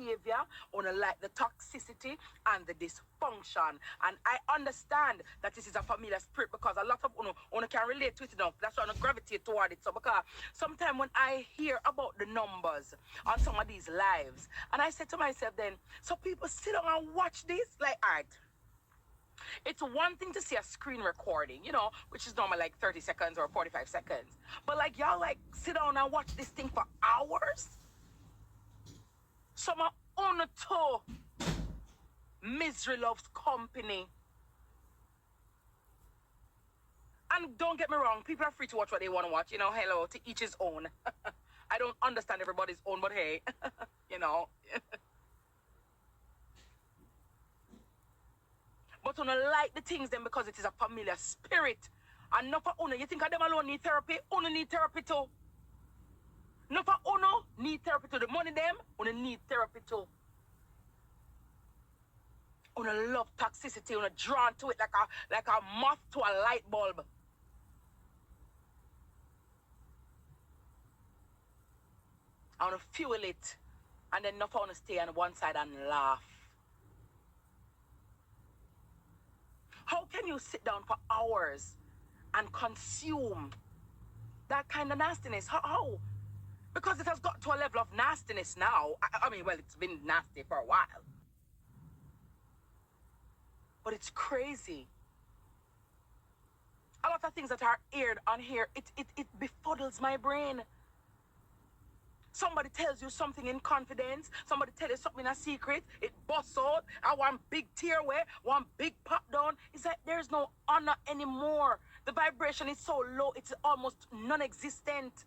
behavior, una like the toxicity and the dysfunction. And I understand that this is a familiar spirit because a lot of una can relate to it enough. That's why I gravitate toward it. So because sometimes when I hear about the numbers on some of these lives, and I said to myself then, so people sit down and watch this, like, all right. It's one thing to see a screen recording, which is normally like 30 seconds or 45 seconds. But like y'all like sit down and watch this thing for hours. Some are on a toe. Misery loves company. And don't get me wrong, people are free to watch what they want to watch. Hello, to each his own. I don't understand everybody's own, but hey, But una like the things then because it is a familiar spirit. And not for una, you think of them alone need therapy? Una need therapy too. Not for una need therapy too. The money them, una need therapy too. Una love toxicity, una drawn to it like a moth to a light bulb. I wanna fuel it, and then not wanna stay on one side and laugh. How can you sit down for hours and consume that kind of nastiness? How? Because it has got to a level of nastiness now. I mean, well, it's been nasty for a while. But it's crazy. A lot of things that are aired on here, it befuddles my brain. Somebody tells you something in confidence. Somebody tells you something in a secret. It busts out. I want big tear away. One big pop down. It's like there's no honor anymore. The vibration is so low. It's almost non-existent.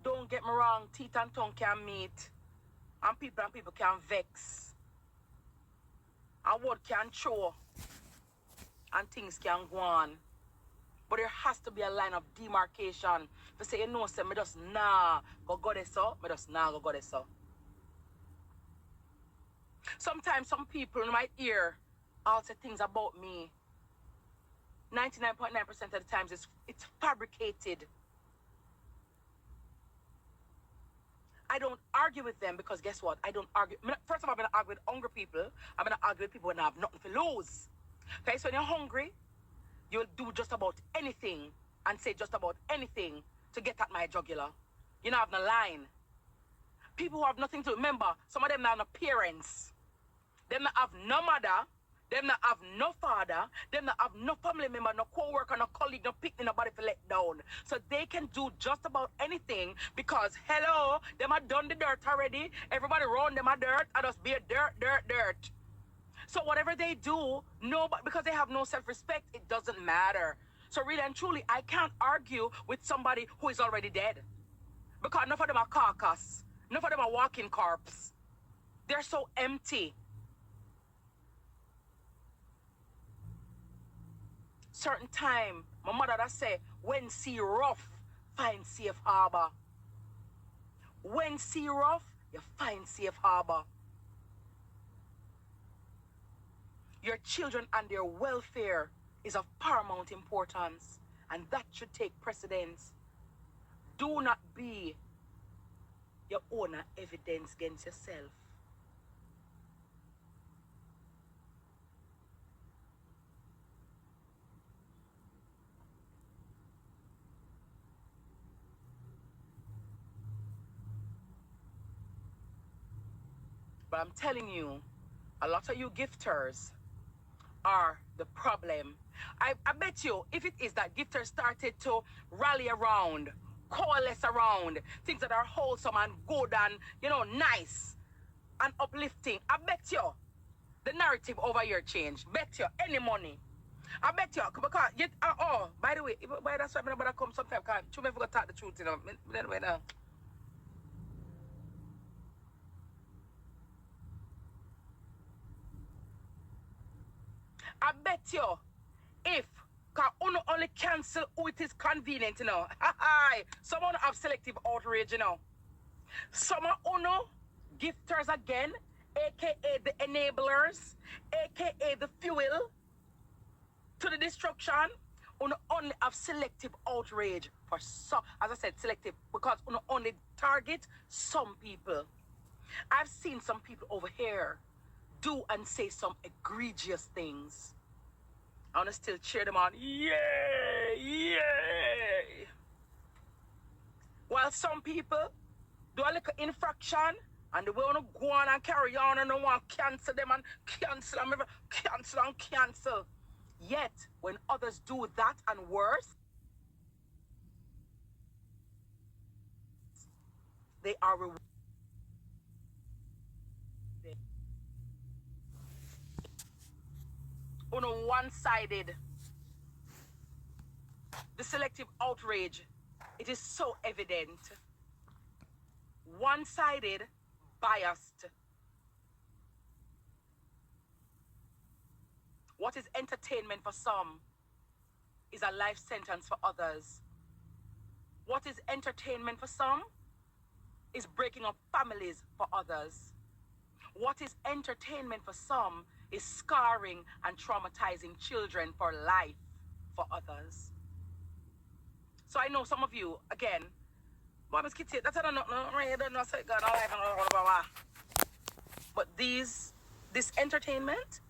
Don't get me wrong. Teeth and tongue can meet. And people can vex. And word can show. And things can go on. But there has to be a line of demarcation. If you say, say, me just go this so, me just go this so. Sometimes some people in my ear all say things about me. 99.9% of the times it's fabricated. I don't argue with them because guess what? I don't argue. First of all, I'm going to argue with hungry people. I'm going to argue with people when I have nothing to lose. Okay, so when you're hungry, you'll do just about anything and say just about anything to get at my jugular. You know, have no line. People who have nothing to remember, some of them not have no parents. Them not have no mother. Them not have no father. Them not have no family member, no co-worker, no colleague, no picnic, nobody to let down. So they can do just about anything because, hello, them have done the dirt already. Everybody around them are dirt. I just be a dirt. So whatever they do, because they have no self-respect, it doesn't matter. So really and truly, I can't argue with somebody who is already dead. Because enough of them are carcass. Enough of them are walking corpse. They're so empty. Certain time, my mother that say, when sea rough, find safe harbor. When sea rough, you find safe harbor. Your children and their welfare is of paramount importance, and that should take precedence. Do not be your own evidence against yourself. But I'm telling you, a lot of you gifters are the problem. I bet you if it is that gifters started to rally around, coalesce around things that are wholesome and good and, nice and uplifting, I bet you the narrative over here changed. Bet you any money. I bet you because by the way, that's why I'm gonna come sometime. Can't you never talk the truth, I bet you if Uno only cancel who it is convenient, someone have selective outrage, Some Uno gifters again, aka the enablers, aka the fuel to the destruction. On only have selective outrage for some, as I said, selective, because on only target some people. I've seen some people over here do and say some egregious things. I want to still cheer them on. Yay! Yay! While some people do a little infraction and they want to go on and carry on and don't want to cancel them and cancel and cancel and cancel. Yet, when others do that and worse, they are rewarded. On a one-sided, the selective outrage, it is so evident. One-sided, biased. What is entertainment for some is a life sentence for others. What is entertainment for some is breaking up families for others. What is entertainment for some is scarring and traumatizing children for life for others. So I know some of you, again, but this entertainment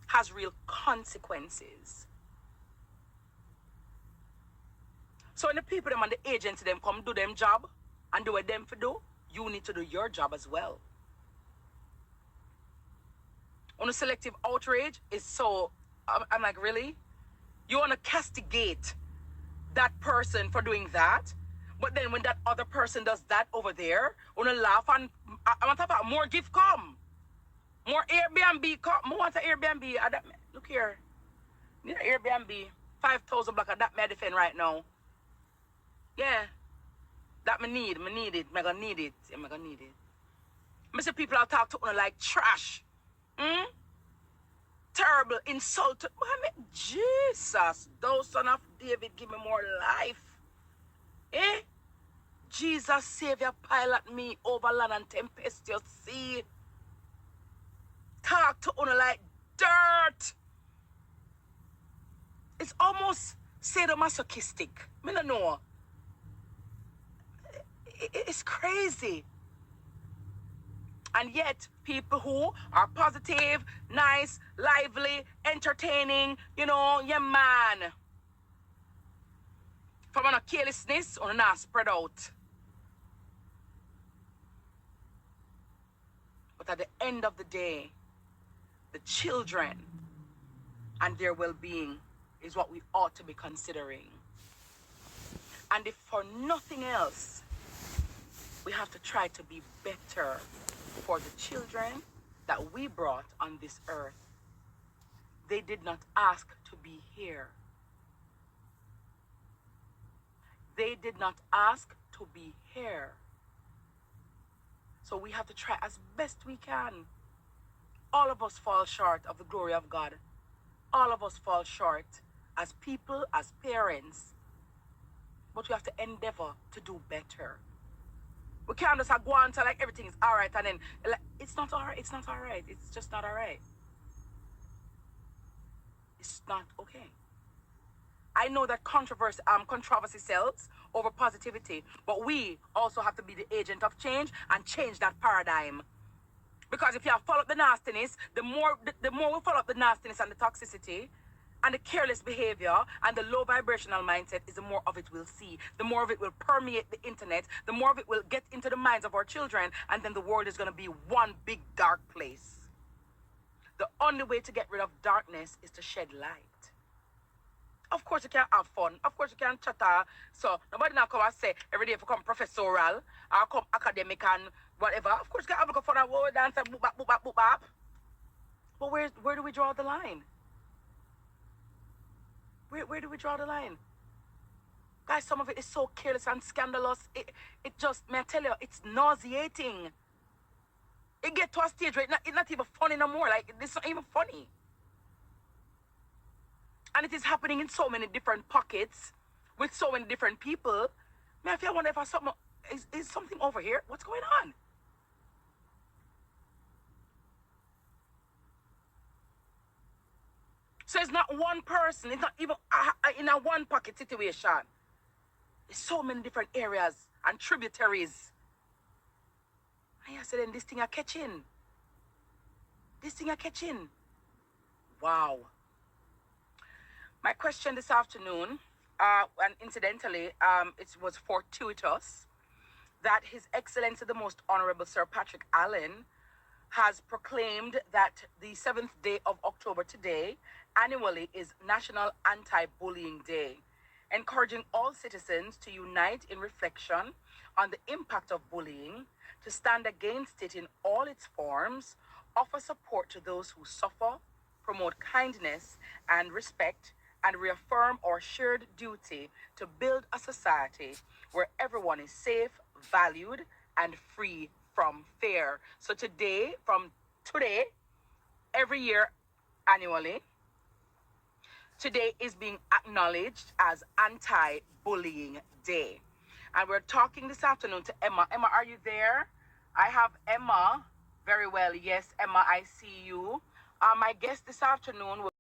has real consequences. So when the people them and the agents them come do them job and do what them for do, you need to do your job as well. On a selective outrage is so, I'm like, really? You want to castigate that person for doing that, but then when that other person does that over there, wanna laugh and I want to have more gift come. More Airbnb come. I want an Airbnb. Look here. Need an Airbnb. 5,000 block of that me defend right now. Yeah. That me need. Me need it. Me gonna need it. Yeah, me gonna need it. Me see people I'll talk to like trash. Terrible, insulted. Jesus, thou son of David, give me more life. Eh? Jesus, Savior, pilot me over land and tempestuous sea. Talk to una like dirt. It's almost sadomasochistic. I don't know. It's crazy. And yet, people who are positive, nice, lively, entertaining, yeah, man. From a carelessness, or not spread out. But at the end of the day, the children and their well-being is what we ought to be considering. And if for nothing else, we have to try to be better for the children that we brought on this earth. They did not ask to be here. They did not ask to be here. So we have to try as best we can. All of us fall short of the glory of God. All of us fall short as people, as parents. But we have to endeavor to do better. We can't just go on to like everything is all right and then like, it's not all right. It's not all right. It's just not all right. It's not okay. I know that controversy sells over positivity, but we also have to be the agent of change and change that paradigm. Because if you have followed the nastiness, the more we follow up the nastiness and the toxicity and the careless behavior and the low vibrational mindset, is the more of it we'll see. The more of it will permeate the internet. The more of it will get into the minds of our children, and then the world is going to be one big dark place. The only way to get rid of darkness is to shed light. Of course you can have fun. Of course you can chatter. So nobody now come and say every day if you come professorial or come academic and whatever. Of course you can have a look fun and word dance and boop bap, boop bap, boop bap. But where do we draw the line? Where do we draw the line? Guys, some of it is so careless and scandalous. It just, may I tell you, it's nauseating. It gets to a stage where it's not even funny no more. Like, it's not even funny. And it is happening in so many different pockets with so many different people. May I wonder if something is something over here? What's going on? So it's not one person. It's not even in a one pocket situation. There's so many different areas and tributaries. And I said, then this thing are catching. This thing are catching. Wow. My question this afternoon, and incidentally, it was fortuitous that His Excellency the Most Honorable Sir Patrick Allen has proclaimed that the 7th day of October today, annually, is National Anti-Bullying Day, encouraging all citizens to unite in reflection on the impact of bullying, to stand against it in all its forms, offer support to those who suffer, promote kindness and respect, and reaffirm our shared duty to build a society where everyone is safe, valued, and free from fear. So from today, every year, annually, today is being acknowledged as Anti-Bullying Day. And we're talking this afternoon to Emma. Emma, are you there? I have Emma. Very well. Yes, Emma, I see you. My guest this afternoon will